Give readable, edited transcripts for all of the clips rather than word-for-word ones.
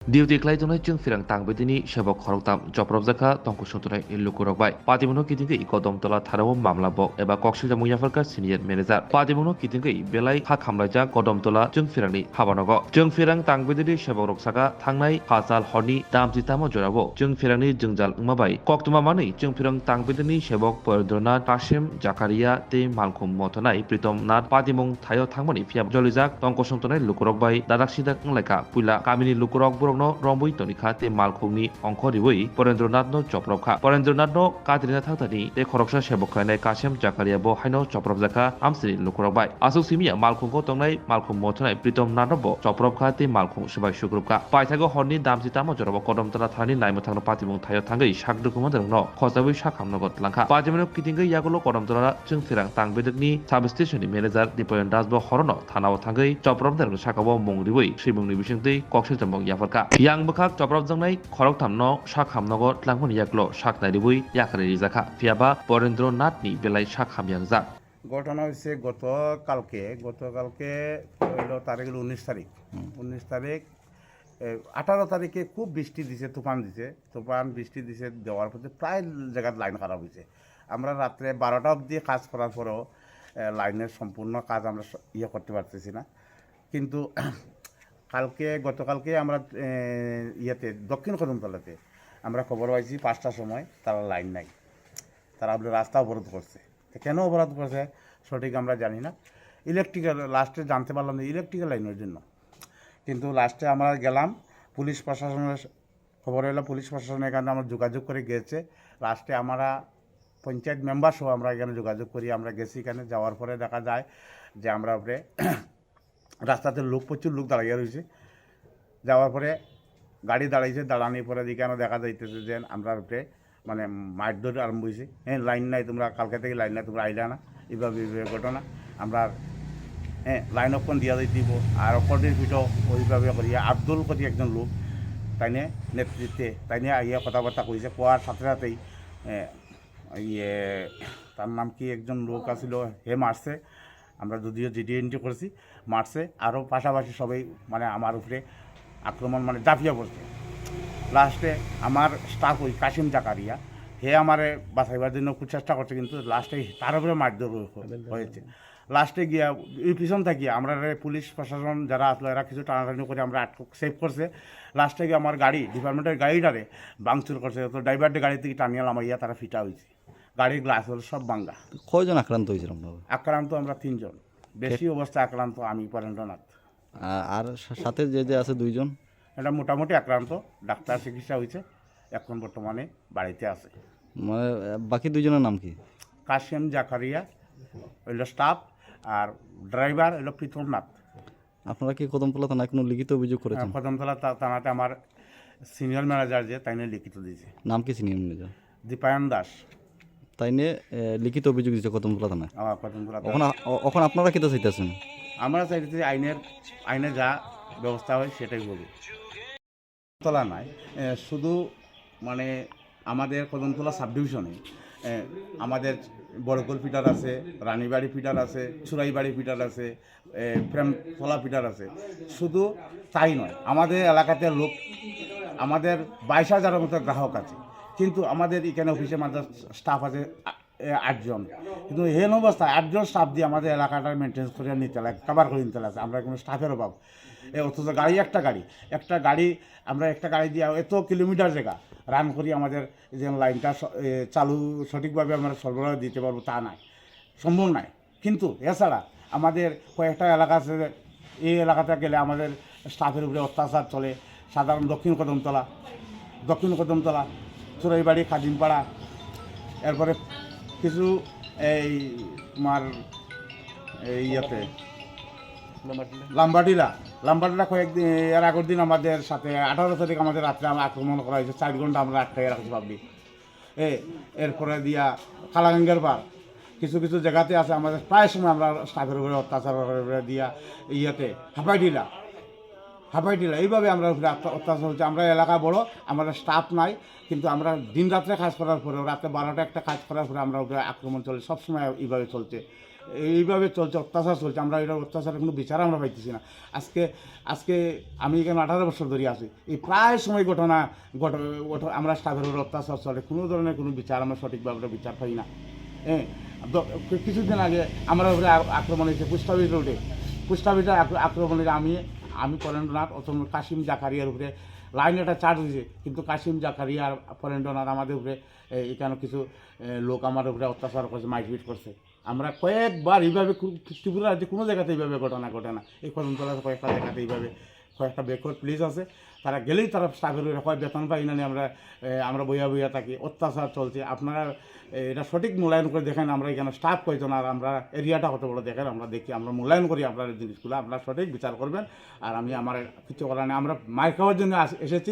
Diu tiklai tunai chung firang tang bedini shabok khoroktam joprop jaka tongko sotunai lukurokbai patimuno kitingei kodom tola tharao mamla bok eba koksil jamung yafarka senior manager patimuno kitingei belai ha khamlaja kodom tola chung firangni habanogo chung firang tang bedini shabok roksaka thangnai hasal horni damji tamo jorabo chung firangni jungjal ngmabai koktuma mani chung firang tang bedini shabok Poyendrona Kasim Jakaria te malkhum motonai pritom nat patimung thayo thangmani fiab jolijak tongko sotunai lukurokbai dadak sidak nglaika puila kamini lukurok no rombui tonika te malkhungni ongkho ribui Porendranath no Choprokha Porendranath no kadrina thakthani te khoroksa sebokhanai Kasim Jakaria bo haino Choprokjaka amsri lukurokbai asuk simia malkhungko tongnai malkhung mothonai pritom nanobo Choprokha te malkhung subai sugrupka paithago horni damsi tamo jorabo kodamtala thani naimthangno patimung thayo thangai sakdukumadrangno khosabui sakhamnogot langkha patimung kitingai yagulo kodamtala chung firang tangbedukni substation ni manager Dipoyan Dasbo horono thanao thangai Choprokdarno sakabo mongribui sibungni bisingtei koksil jambong yafarka yang bekak coprop jangnai khorok thamno sak hamnogo tlangmani yaklo sak nairibui yakare rijaka fiaba Porendranath ni belai sak hamyangjak ঘটনা হয়েছে গতকালকে হইল তারিখ 19 তারিখ 18 তারিখে খুব বৃষ্টি দিছে তুফান বৃষ্টি দিছে দেওয়ার পরে প্রায় জায়গায় লাইন খারাপ হয়েছে আমরা রাত্রে 12টা অবধি কাজ করার পরেও লাইনের সম্পূর্ণ কাজ আমরা করতে পারতেছি না কিন্তু গতকালকে আমরা দক্ষিণ কদমতলাতে আমরা খবর পাইছি 5টার সময় তারা লাইন নাই তারা রাস্তা অবরোধ করছে কেন অবরোধ করছে সঠিক আমরা জানি না ইলেকট্রিক্যাল লাস্টে জানতে পারলাম যে ইলেকট্রিক্যাল লাইনের জন্য কিন্তু লাস্টে আমরা গেলাম পুলিশ প্রশাসনের খবর এলো পুলিশ প্রশাসনের এখানে আমরা যোগাযোগ করে গেছে লাস্টে আমরা পঞ্চায়েত মেম্বার সহ আমরা এখানে যোগাযোগ করি আমরা গেছি এখানে যাওয়ার পরে দেখা যায় যে আমরা উপরে রাস্তাতে প্রচুর লোক দাঁড়িয়ে রয়েছে যাওয়ার পরে গাড়ি দাঁড়াইছে দাঁড়ানোর পরে দিকে দেখা যাইতেছে যে আমরা উপরে মানে মারধর আরম্ভ হয়েছে লাইন নাই তোমরা কালকে থেকে লাইন নাই তোমরা আইলা না এইভাবে ঘটনা আমরা লাইন অপন দিয়া দিব আর অপরদের ভিতর ওইভাবে করিয়া আব্দুল করি একজন লোক তাইনে নেতৃত্বে তাইনে আইয়া কথাবার্তা কইছে কোয়ার সাথে সাথেই তার নাম কি একজন লোক আসিল হে মারছে আমরা যদিও জিডি এন্ট্রি করছি মারছে আরও পাশাপাশি সবাই মানে আমার উপরে আক্রমণ মানে দাপিয়ে পড়ছে লাস্টে আমার স্টাফ ওই কাসিম জাকারিয়া হে আমারে বাঁচাইবার জন্য খুব চেষ্টা করছে কিন্তু লাস্টে তার উপরে মারধর হয়েছে লাস্টে গিয়া এই পিছন থাকিয়া আমরা পুলিশ প্রশাসন যারা আসলো এরা কিছু টানাটানি করে আমরা সেভ করছে লাস্টে গিয়ে আমার গাড়ি ডিপার্টমেন্টের গাড়িটারে ভাঙচুর করছে তো ড্রাইভারদের গাড়ি থেকে টানিয়ে আমার তারা ফিটা হয়েছে গাড়ির গ্লাস হল সব ভাঙ্গা কয়জন আক্রান্ত হয়েছিল আক্রান্ত আমরা 3 জন বেশি অবস্থা আক্রান্ত আমি পরেন্দ্রনাথ আর সাথে যে আছে 2 জন এটা মোটামুটি আক্রান্ত ডাক্তার চিকিৎসা হয়েছে এখন বর্তমানে বাড়িতে আছে মানে বাকি 2 জনের নাম কি কাসিম জাকারিয়া হইল স্টাফ আর ড্রাইভার হইল প্রীতমনাথ আপনারা কি কদমতলা থানায় কোনো লিখিত অভিযোগ করেছেন কদমতলা থানাতে আমার সিনিয়র ম্যানেজার যে তাই নিয়ে লিখিত দিয়েছে নাম কি সিনিয়র ম্যানেজার দীপায়ন দাস তাই নিয়ে লিখিত অভিযোগ দিয়েছে কদমতলা থানায় কদমতলা এখন আপনারা কি চাইতেছেন আমরা চাইতেছি আইনে যা ব্যবস্থা হয় সেটাই বলি কদমতলা নাই শুধু মানে আমাদের কদমতলা সাব ডিভিশনে আমাদের বড়কল ফিটার আছে রানীবাড়ি ফিটার আছে চুরাইবাড়ি ফিটার আছে প্রেমতলা ফিটার আছে শুধু তাই নয় আমাদের এলাকাতে লোক আমাদের 22,000-এর মতো গ্রাহক আছে কিন্তু আমাদের এখানে অফিসে মাত্র স্টাফ আছে 8 জন কিন্তু হেন অবস্থায় 8 জন স্টাফ দিয়ে আমাদের এলাকাটা মেনটেন্স করে নিতে লাগে কভার করে নিতে লাগে আমরা কোনো স্টাফের অভাব অথচ একটা গাড়ি আমরা একটা গাড়ি দিয়ে এত কিলোমিটার জায়গা রান করি আমাদের যে লাইনটা চালু সঠিকভাবে আমরা সরবরাহ দিতে পারবো তা নাই সম্ভব নয় কিন্তু এছাড়া আমাদের কয়েকটা এলাকা আছে এই এলাকাতে গেলে আমাদের স্টাফের উপরে অত্যাচার চলে সাধারণ দক্ষিণ কদমতলা চুরাইবাড়ি খাদিমপাড়া এরপরে কিছু এই তোমার ইয়েতে লাম্বাটিরা কয়েকদিন এর আগের দিন আমাদের সাথে 18 তারিখ আমাদের রাত্রে আক্রমণ করা হয়েছে 4 ঘন্টা আমরা আটকাই রাখছি পাবলিক এরপরে দিয়া কালাগাঙ্গের পার কিছু জায়গাতে আছে আমাদের প্রায় সময় আমরা স্টাফের উপরে অত্যাচার করে দিয়া হাফাইটিলা এইভাবে আমরা অত্যাচার হচ্ছে আমরা এলাকা বড় আমাদের স্টাফ নাই কিন্তু আমরা দিন রাত্রে কাজ করার পরেও রাত্রে 12টা একটা কাজ করার পরে আমরা উপরে আক্রমণ চলে সবসময় এইভাবে চলছে এইভাবে চলছে, অত্যাচার চলছে, আমরা এটা অত্যাচারের কোনো বিচার আমরা পাইতেছি না। আজকে আমি এখানে 18 বছর ধরে আছি, এই প্রায় সময় ঘটনা আমরা স্টাফের উপর অত্যাচার চলে, কোনো ধরনের কোনো বিচার আমরা সঠিকভাবে বিচার পাই না। হ্যাঁ, কিছুদিন আগে আমার উপরে আক্রমণ হয়েছে পোস্ট অফিসে আক্রমণ হয়েছে। আমি পরেন্দ্রনাথ অথবা কাশিম জাকারিয়ার উপরে লাইন একটা চার্জ হয়েছে, কিন্তু কাশিম জাকারিয়া আর পরেন্দ্রনাথ আমাদের উপরে এখানে কিছু লোক আমাদের উপরে অত্যাচার করছে, মারপিট করছে। আমরা কয়েকবার এইভাবে ত্রিপুরা রাজ্যে কোনো জায়গাতে এইভাবে ঘটনা ঘটে না। এই কদমতলার কয়েকটা জায়গাতে এইভাবে কয়েকটা ব্যাকওয়ার্ড প্লেস আছে, তারা গেলেই তারা স্টাফের উপরে হয় বেতন পাই না, আমরা বইয়া থাকি, অত্যাচার চলছে। আপনারা এটা সঠিক মূল্যায়ন করে দেখেন, আমরা এখানে স্টাফ কয়জন আর আমরা এরিয়াটা কত বড় দেখেন, আমরা দেখি, আমরা মূল্যায়ন করি আপনার জিনিসগুলো, আপনারা সঠিক বিচার করবেন। আর আমার কিছু করার নেই, আমরা মার খাওয়ার জন্য এসেছি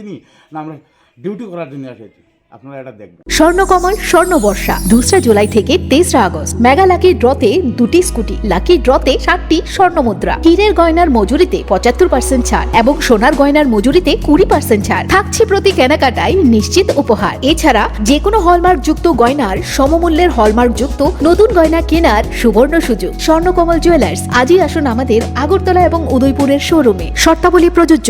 না আমরা ডিউটি করার জন্য এসেছি, আপনারা এটা দেখবেন। স্বর্ণকমল স্বর্ণবর্ষা 2 জুলাই থেকে 23 আগস্ট মেগা লাকি ড্রতে 2টি স্কুটি, লাকি ড্রতে 7টি স্বর্ণমুদ্রা, হীরের গয়নার মজুরিতে 75% ছাড় এবং সোনার গয়নার মজুরিতে 20% ছাড় থাকছে প্রতি কেনাকাটায় নিশ্চিত উপহার। এছাড়া যে কোনো হলমার্ক যুক্ত গয়নার সমমূল্যের হলমার্ক যুক্ত নতুন গয়না কেনার সুবর্ণ সুযোগ। স্বর্ণকমল জুয়েলার্স, আজই আসুন আমাদের আগরতলা এবং উদয়পুরের শোরুমে। শর্তাবলী প্রযোজ্য।